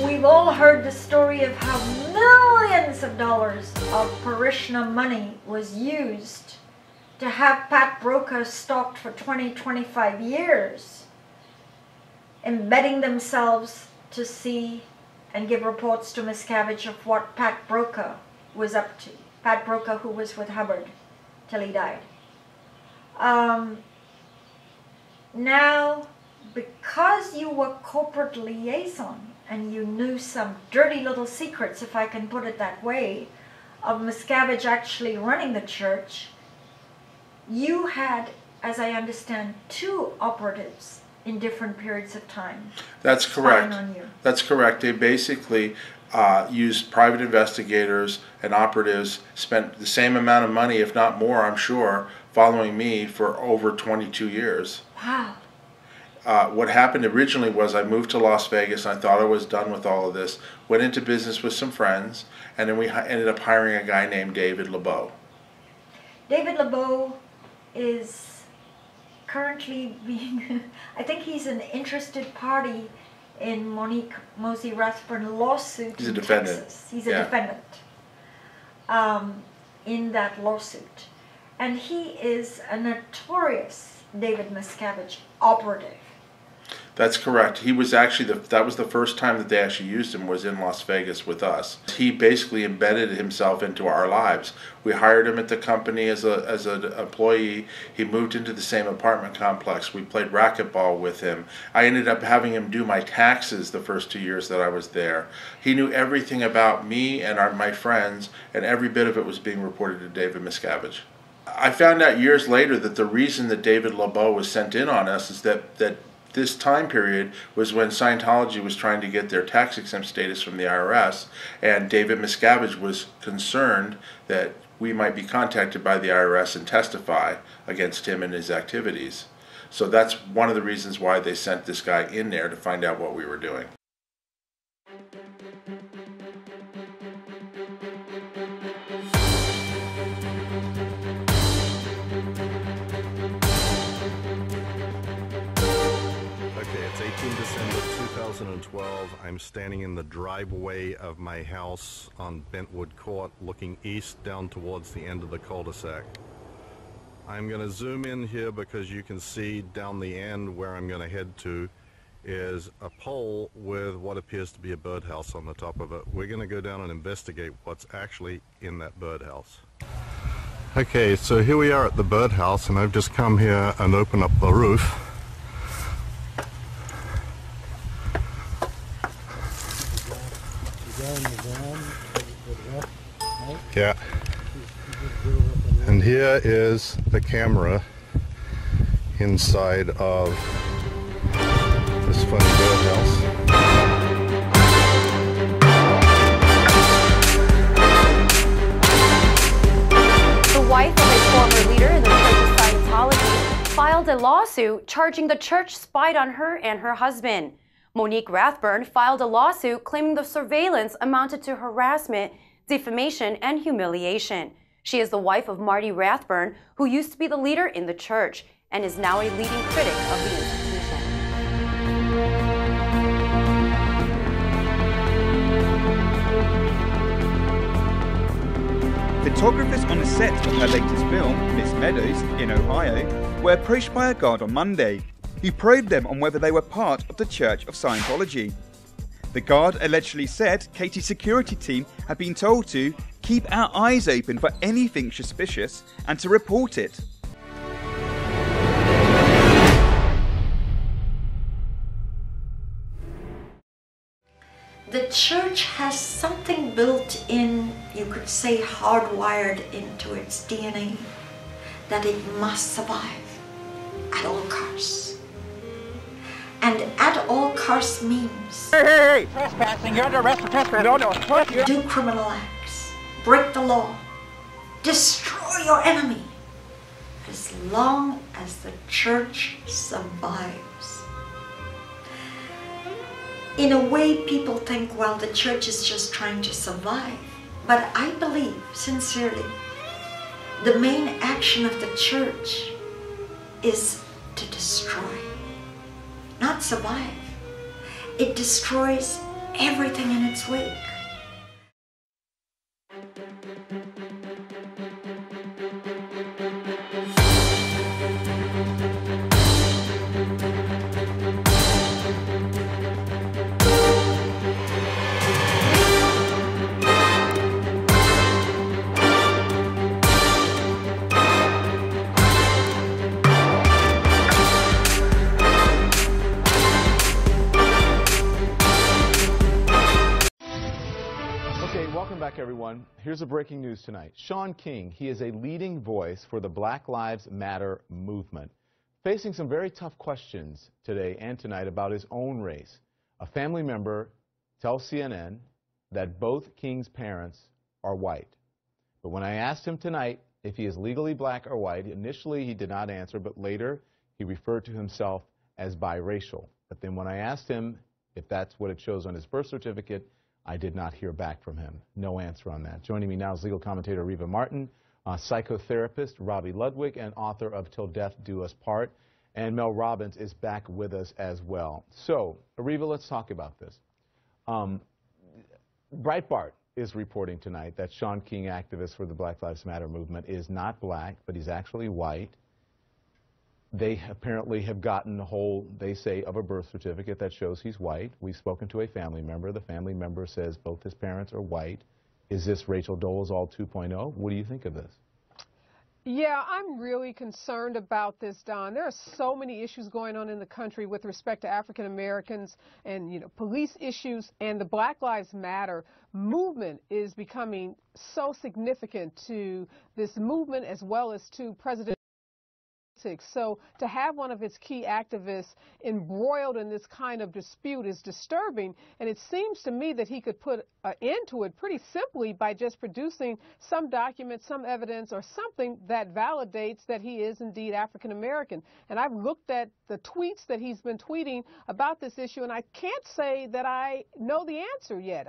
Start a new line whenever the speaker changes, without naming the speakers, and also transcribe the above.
We've all heard the story of how millions of dollars of parishioner money was used to have Pat Broca stalked for 20-25 years, embedding themselves to see and give reports to Miscavige of what Pat Broca was up to. Pat Broca, who was with Hubbard till he died. Now, because you were corporate liaison and you knew some dirty little secrets, if I can put it that way, of Miscavige actually running the church, you had, as I understand, 2 operatives in different periods of time.
That's correct.
On you.
That's correct. They basically used private investigators and operatives, spent the same amount of money, if not more, I'm sure, following me for over 22 years.
Wow.
What happened originally was I moved to Las Vegas and I thought I was done with all of this, went into business with some friends, and then we ended up hiring a guy named David LeBeau.
David LeBeau is currently being, I think he's an interested party in Monique Mosey Rathburn lawsuit.
He's a
in
defendant.
Texas. He's a defendant in that lawsuit. And he is a notorious David Miscavige operative.
That's correct. He was actually, that was the first time that they actually used him, was in Las Vegas with us. He basically embedded himself into our lives. We hired him at the company as an employee. He moved into the same apartment complex. We played racquetball with him. I ended up having him do my taxes the first 2 years that I was there. He knew everything about me and my friends, and every bit of it was being reported to David Miscavige. I found out years later that the reason that David LeBeau was sent in on us is that this time period was when Scientology was trying to get their tax-exempt status from the IRS, and David Miscavige was concerned that we might be contacted by the IRS and testify against him and his activities. So that's one of the reasons why they sent this guy in there, to find out what we were doing.
December 2012, I'm standing in the driveway of my house on Bentwood Court, looking east down towards the end of the cul-de-sac. I'm going to zoom in here because you can see down the end where I'm going to head to is a pole with what appears to be a birdhouse on the top of it. We're going to go down and investigate what's actually in that birdhouse. Okay, so here we are at the birdhouse, and I've just come here and opened up the roof. Yeah, and here is the camera inside of this funny birdhouse.
The wife of a former leader in the Church of Scientology filed a lawsuit charging the church spied on her and her husband. Monique Rathburn filed a lawsuit claiming the surveillance amounted to harassment, defamation, and humiliation. She is the wife of Marty Rathburn, who used to be the leader in the church and is now a leading critic of the institution.
Photographers on the set of her latest film, Miss Meadows, in Ohio, were approached by a guard on Monday, who probed them on whether they were part of the Church of Scientology. The guard allegedly said Katie's security team had been told to keep our eyes open for anything suspicious and to report it.
The church has something built in, you could say hardwired into its DNA, that it must survive at all costs. And at all costs means
Hey! Trespassing, you're under arrest for trespassing. No.
Do criminal acts, break the law, destroy your enemy, as long as the church survives. In a way, people think, well, the church is just trying to survive. But I believe, sincerely, the main action of the church is to destroy, not survive. It destroys everything in its wake.
Welcome back, everyone. Here's a breaking news tonight. Shaun King, he is a leading voice for the Black Lives Matter movement, facing some very tough questions today and tonight about his own race. A family member tells CNN that both King's parents are white. But when I asked him tonight if he is legally black or white, initially he did not answer, but later he referred to himself as biracial. But then when I asked him if that's what it shows on his birth certificate, I did not hear back from him. No answer on that. Joining me now is legal commentator Reva Martin, psychotherapist Robbie Ludwig, and author of Till Death Do Us Part. And Mel Robbins is back with us as well. So, Reva, let's talk about this. Breitbart is reporting tonight that Shaun King, activist for the Black Lives Matter movement, is not black, but he's actually white. They apparently have gotten a hold, they say, of a birth certificate that shows he's white. We've spoken to a family member. The family member says both his parents are white. Is this Rachel Dolezal 2.0? What do you think of this?
Yeah, I'm really concerned about this, Don. There are so many issues going on in the country with respect to African Americans and, police issues, and the Black Lives Matter movement is becoming so significant to this movement as well as to President. So to have one of its key activists embroiled in this kind of dispute is disturbing, and it seems to me that he could put an end to it pretty simply by just producing some document, some evidence, or something that validates that he is indeed African American. And I've looked at the tweets that he's been tweeting about this issue, and I can't say that I know the answer yet.